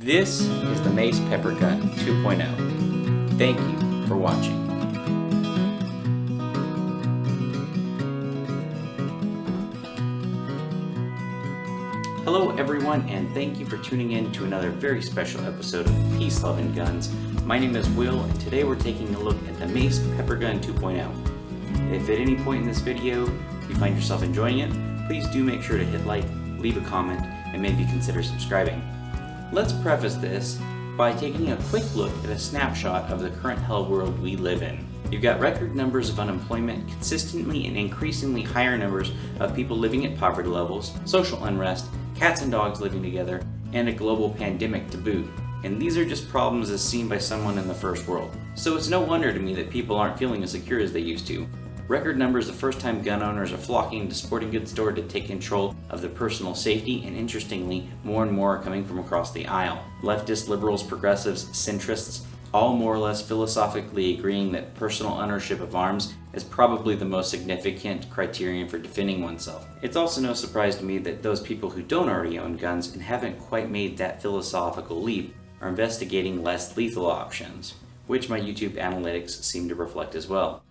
This is the Mace Pepper Gun 2.0. Thank you for watching. Hello everyone, and thank you for tuning in to another very special episode of Peace, Love, and Guns. My name is Will, and today we're taking a look at the Mace Pepper Gun 2.0. If at any point in this video you find yourself enjoying it, please do make sure to hit like, leave a comment, and maybe consider subscribing. Let's preface this by taking a quick look at a snapshot of the current hell world we live in. You've got record numbers of unemployment, consistently and increasingly higher numbers of people living at poverty levels, social unrest, cats and dogs living together, and a global pandemic to boot. And these are just problems as seen by someone in the first world. So it's no wonder to me that people aren't feeling as secure as they used to. Record numbers of first-time gun owners are flocking to sporting goods stores to take control of their personal safety, and interestingly, more and more are coming from across the aisle. Leftists, liberals, progressives, centrists, all more or less philosophically agreeing that personal ownership of arms is probably the most significant criterion for defending oneself. It's also no surprise to me that those people who don't already own guns and haven't quite made that philosophical leap are investigating less lethal options, which my YouTube analytics seem to reflect as well.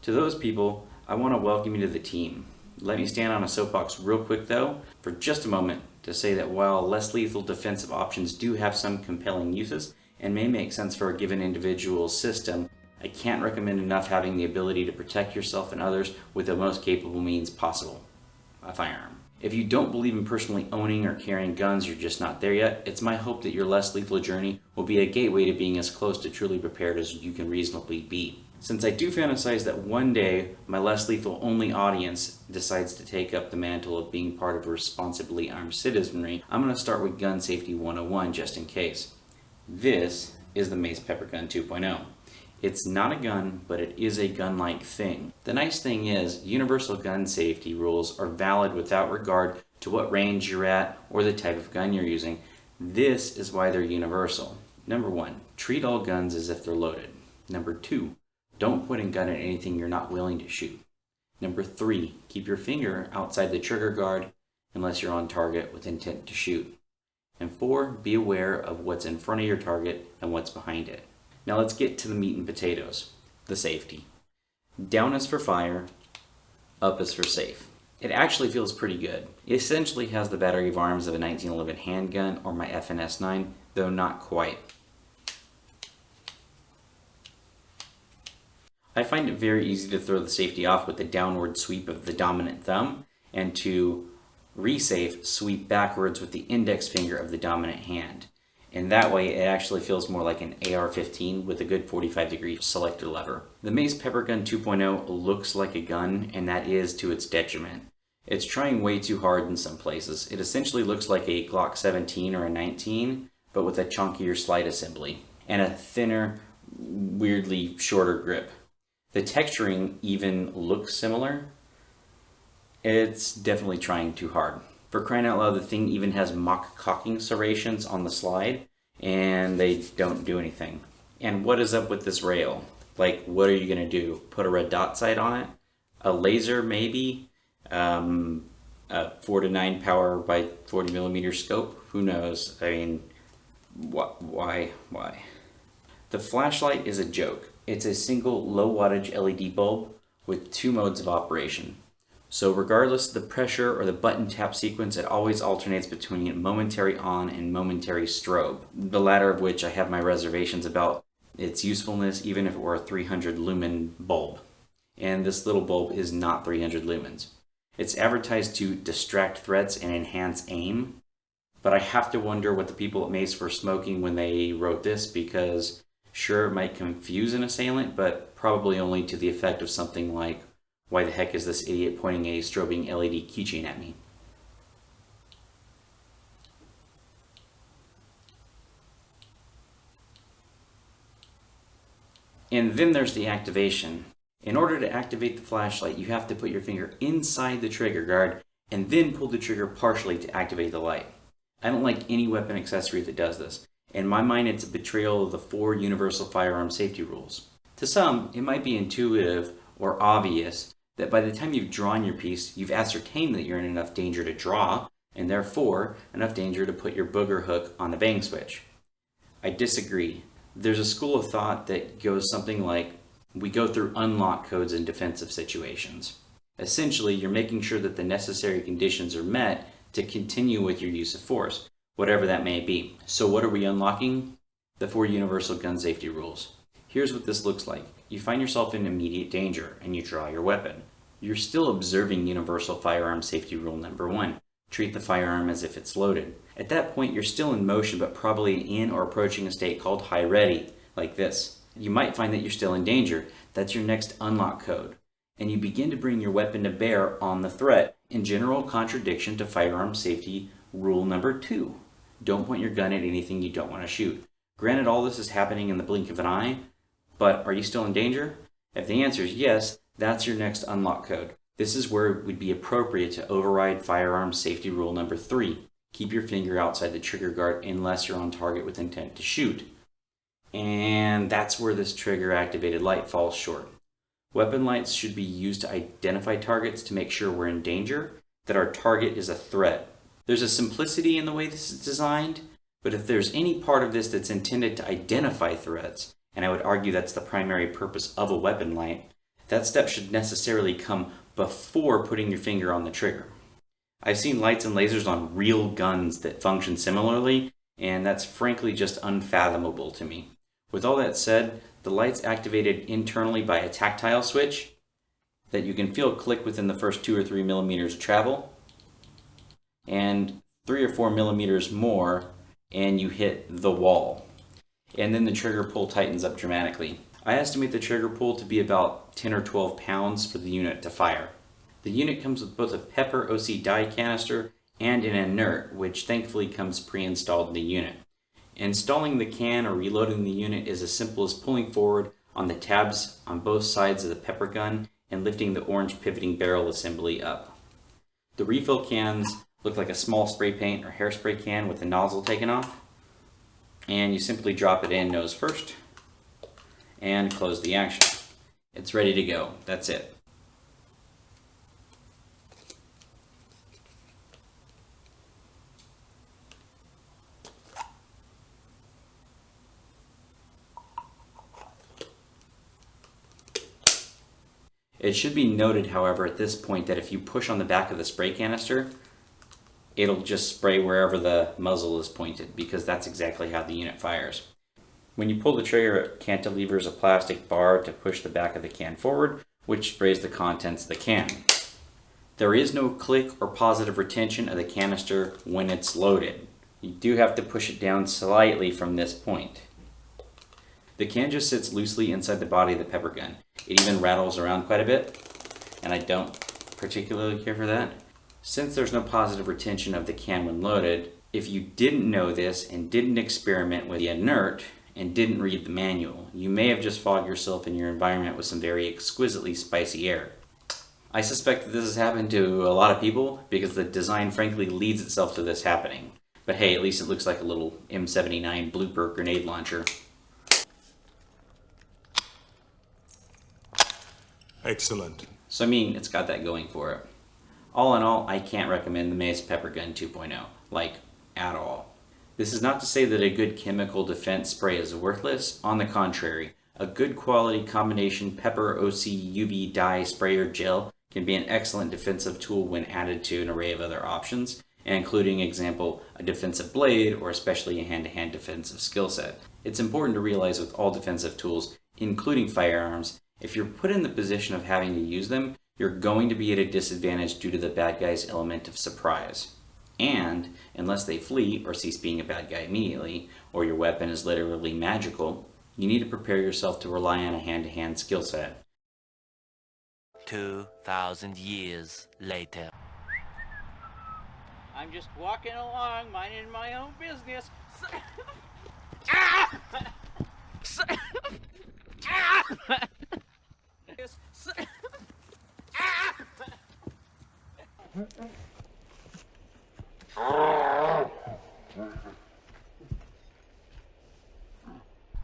To those people, I want to welcome you to the team. Let me stand on a soapbox real quick though, for just a moment, to say that while less lethal defensive options do have some compelling uses and may make sense for a given individual's system, I can't recommend enough having the ability to protect yourself and others with the most capable means possible, a firearm. If you don't believe in personally owning or carrying guns, you're just not there yet. It's my hope that your less lethal journey will be a gateway to being as close to truly prepared as you can reasonably be. Since I do fantasize that one day my less lethal only audience decides to take up the mantle of being part of a responsibly armed citizenry, I'm going to start with Gun Safety 101 just in case. This is the Mace Pepper Gun 2.0. It's not a gun, but it is a gun-like thing. The nice thing is, universal gun safety rules are valid without regard to what range you're at or the type of gun you're using. This is why they're universal. Number 1, treat all guns as if they're loaded. Number 2, don't point a gun at anything you're not willing to shoot. Number 3, keep your finger outside the trigger guard unless you're on target with intent to shoot. And 4, be aware of what's in front of your target and what's behind it. Now let's get to the meat and potatoes, the safety. Down is for fire, up is for safe. It actually feels pretty good. It essentially has the battery of arms of a 1911 handgun or my FNS9, though not quite. I find it very easy to throw the safety off with the downward sweep of the dominant thumb, and to resafe sweep backwards with the index finger of the dominant hand. And that way it actually feels more like an AR-15 with a good 45-degree selector lever. The Mace Pepper Gun 2.0 looks like a gun, and that is to its detriment. It's trying way too hard in some places. It essentially looks like a Glock 17 or a 19, but with a chunkier slide assembly and a thinner, weirdly shorter grip. The texturing even looks similar. It's definitely trying too hard. For crying out loud, the thing even has mock cocking serrations on the slide, and they don't do anything. And what is up with this rail? Like, what are you gonna do? Put a red dot sight on it? A laser, maybe? A 4 to 9 power by 40 millimeter scope? Who knows? I mean, why? The flashlight is a joke. It's a single low wattage LED bulb with 2 modes of operation. So regardless of the pressure or the button tap sequence, it always alternates between momentary on and momentary strobe, the latter of which I have my reservations about its usefulness even if it were a 300 lumen bulb. And this little bulb is not 300 lumens. It's advertised to distract threats and enhance aim, but I have to wonder what the people at Mace were smoking when they wrote this, because sure, it might confuse an assailant, but probably only to the effect of something like, why the heck is this idiot pointing a strobing LED keychain at me? And then there's the activation. In order to activate the flashlight, you have to put your finger inside the trigger guard and then pull the trigger partially to activate the light. I don't like any weapon accessory that does this. In my mind, it's a betrayal of the 4 universal firearm safety rules. To some, it might be intuitive or obvious that by the time you've drawn your piece, you've ascertained that you're in enough danger to draw, and therefore enough danger to put your booger hook on the bang switch. I disagree. There's a school of thought that goes something like, we go through unlock codes in defensive situations. Essentially, you're making sure that the necessary conditions are met to continue with your use of force, whatever that may be. So what are we unlocking? The 4 universal gun safety rules. Here's what this looks like. You find yourself in immediate danger and you draw your weapon. You're still observing universal firearm safety rule number 1. Treat the firearm as if it's loaded. At that point, you're still in motion, but probably in or approaching a state called high ready, like this. You might find that you're still in danger. That's your next unlock code. And you begin to bring your weapon to bear on the threat, in general contradiction to firearm safety rule number 2. Don't point your gun at anything you don't want to shoot. Granted, all this is happening in the blink of an eye, but are you still in danger? If the answer is yes, that's your next unlock code. This is where it would be appropriate to override firearm safety rule number 3. Keep your finger outside the trigger guard unless you're on target with intent to shoot. And that's where this trigger activated light falls short. Weapon lights should be used to identify targets to make sure we're in danger, that our target is a threat. There's a simplicity in the way this is designed, but if there's any part of this that's intended to identify threats, and I would argue that's the primary purpose of a weapon light, that step should necessarily come before putting your finger on the trigger. I've seen lights and lasers on real guns that function similarly, and that's frankly just unfathomable to me. With all that said, the light's activated internally by a tactile switch that you can feel click within the first 2 or 3 millimeters of travel, and 3 or 4 millimeters more, and you hit the wall. And then the trigger pull tightens up dramatically. I estimate the trigger pull to be about 10 or 12 pounds for the unit to fire. The unit comes with both a Pepper OC dye canister and an inert, which thankfully comes pre-installed in the unit. Installing the can or reloading the unit is as simple as pulling forward on the tabs on both sides of the pepper gun and lifting the orange pivoting barrel assembly up. The refill cans look like a small spray paint or hairspray can with the nozzle taken off, and you simply drop it in nose first and close the action. It's ready to go. That's it. It should be noted, however, at this point that if you push on the back of the spray canister, it'll just spray wherever the muzzle is pointed, because that's exactly how the unit fires. When you pull the trigger, it cantilevers a plastic bar to push the back of the can forward, which sprays the contents of the can. There is no click or positive retention of the canister when it's loaded. You do have to push it down slightly from this point. The can just sits loosely inside the body of the pepper gun. It even rattles around quite a bit, and I don't particularly care for that. Since there's no positive retention of the can when loaded, if you didn't know this and didn't experiment with the inert and didn't read the manual, you may have just fogged yourself in your environment with some very exquisitely spicy air. I suspect that this has happened to a lot of people because the design frankly leads itself to this happening. But hey, at least it looks like a little M79 blooper grenade launcher. Excellent. So I mean, it's got that going for it. All in all, I can't recommend the Mace Pepper Gun 2.0, like, at all. This is not to say that a good chemical defense spray is worthless. On the contrary, a good quality combination Pepper OC UV dye sprayer gel can be an excellent defensive tool when added to an array of other options, including, example, a defensive blade or especially a hand-to-hand defensive skill set. It's important to realize with all defensive tools, including firearms, if you're put in the position of having to use them, you're going to be at a disadvantage due to the bad guy's element of surprise. And, unless they flee or cease being a bad guy immediately, or your weapon is literally magical, you need to prepare yourself to rely on a hand-to-hand skill set. 2,000 years later. I'm just walking along, minding my own business.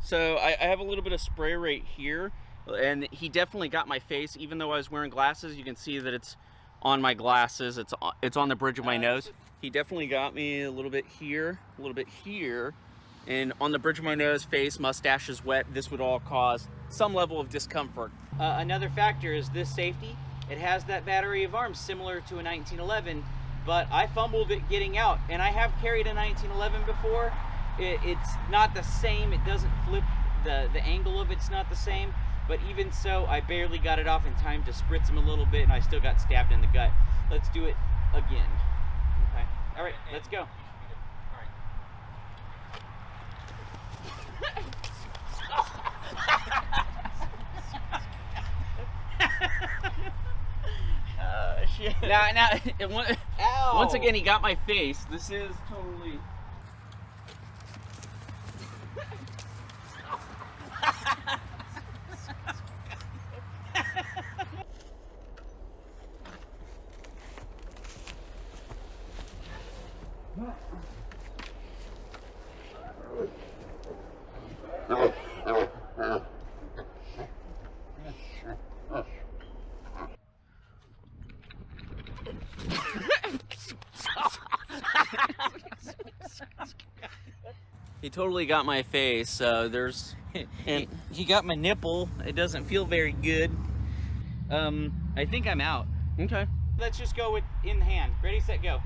So I have a little bit of spray right here, and he definitely got my face. Even though I was wearing glasses, you can see that it's on my glasses. It's on the bridge of my nose. He definitely got me a little bit here, a little bit here, and on the bridge of my nose, face, mustache is wet. This would all cause some level of discomfort. Another factor is this safety. It has that battery of arms similar to a 1911, but I fumbled it getting out, and I have carried a 1911 before. It's not the same. It doesn't flip. The angle of it's not the same, but even so, I barely got it off in time to spritz him a little bit, and I still got stabbed in the gut. Let's do it again. Okay. All right, let's go. Shit. Now, once again, he got my face. This is totally. He totally got my face. And he got my nipple. It doesn't feel very good. I think I'm out. Okay. Let's just go with in hand. Ready, set, go.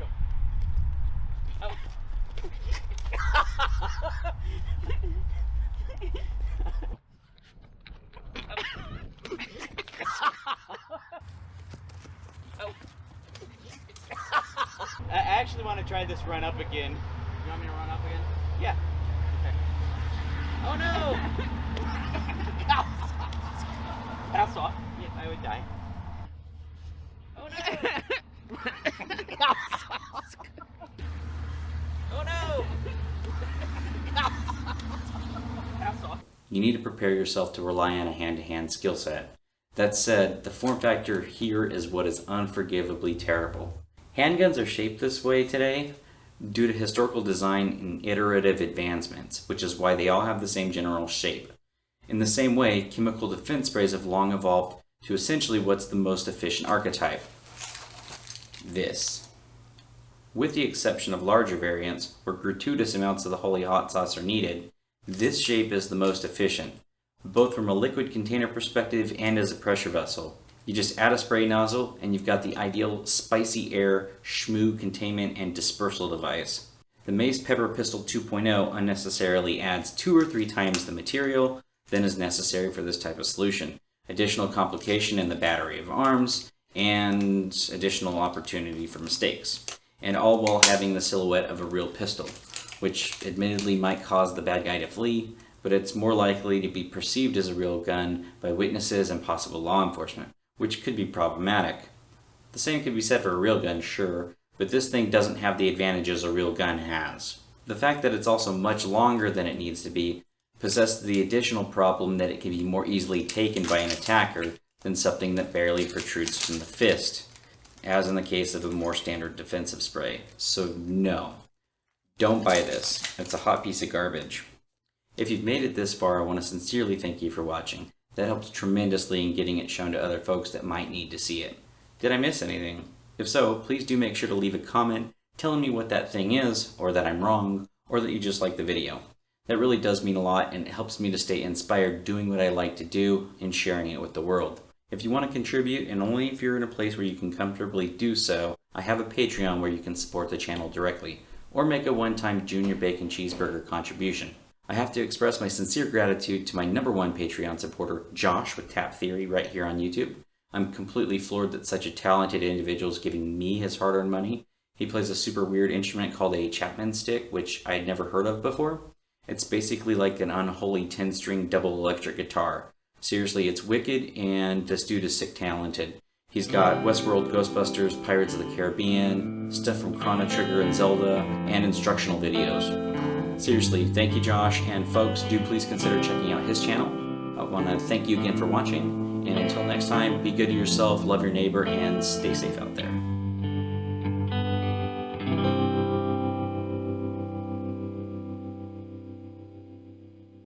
Oh. Oh. I actually want to try this run up again. You want me to run up again? Yeah. Okay. Oh no! Pass off. Yeah, I would die. Oh no! Oh no! Pass off. You need to prepare yourself to rely on a hand-to-hand skill set. That said, the form factor here is what is unforgivably terrible. Handguns are shaped this way today due to historical design and iterative advancements, which is why they all have the same general shape. In the same way, chemical defense sprays have long evolved to essentially what's the most efficient archetype. This. With the exception of larger variants, where gratuitous amounts of the holy hot sauce are needed, this shape is the most efficient, both from a liquid container perspective and as a pressure vessel. You just add a spray nozzle and you've got the ideal spicy air, schmoo containment, and dispersal device. The Mace Pepper Pistol 2.0 unnecessarily adds 2 or 3 times the material than is necessary for this type of solution. Additional complication in the battery of arms, and additional opportunity for mistakes. And all while having the silhouette of a real pistol, which admittedly might cause the bad guy to flee, but it's more likely to be perceived as a real gun by witnesses and possible law enforcement, which could be problematic. The same could be said for a real gun, sure, but this thing doesn't have the advantages a real gun has. The fact that it's also much longer than it needs to be possesses the additional problem that it can be more easily taken by an attacker than something that barely protrudes from the fist, as in the case of a more standard defensive spray. So no, don't buy this. It's a hot piece of garbage. If you've made it this far, I want to sincerely thank you for watching. That helps tremendously in getting it shown to other folks that might need to see it. Did I miss anything? If so, please do make sure to leave a comment telling me what that thing is, or that I'm wrong, or that you just like the video. That really does mean a lot, and it helps me to stay inspired doing what I like to do and sharing it with the world. If you want to contribute, and only if you're in a place where you can comfortably do so, I have a Patreon where you can support the channel directly, or make a one-time Junior Bacon Cheeseburger contribution. I have to express my sincere gratitude to my #1 Patreon supporter, Josh with Tap Theory, right here on YouTube. I'm completely floored that such a talented individual is giving me his hard-earned money. He plays a super weird instrument called a Chapman stick, which I had never heard of before. It's basically like an unholy 10-string double electric guitar. Seriously, it's wicked, and this dude is sick talented. He's got Westworld, Ghostbusters, Pirates of the Caribbean, stuff from Chrono Trigger and Zelda, and instructional videos. Seriously, thank you, Josh, and folks, do please consider checking out his channel. I want to thank you again for watching, and until next time, be good to yourself, love your neighbor, and stay safe out there.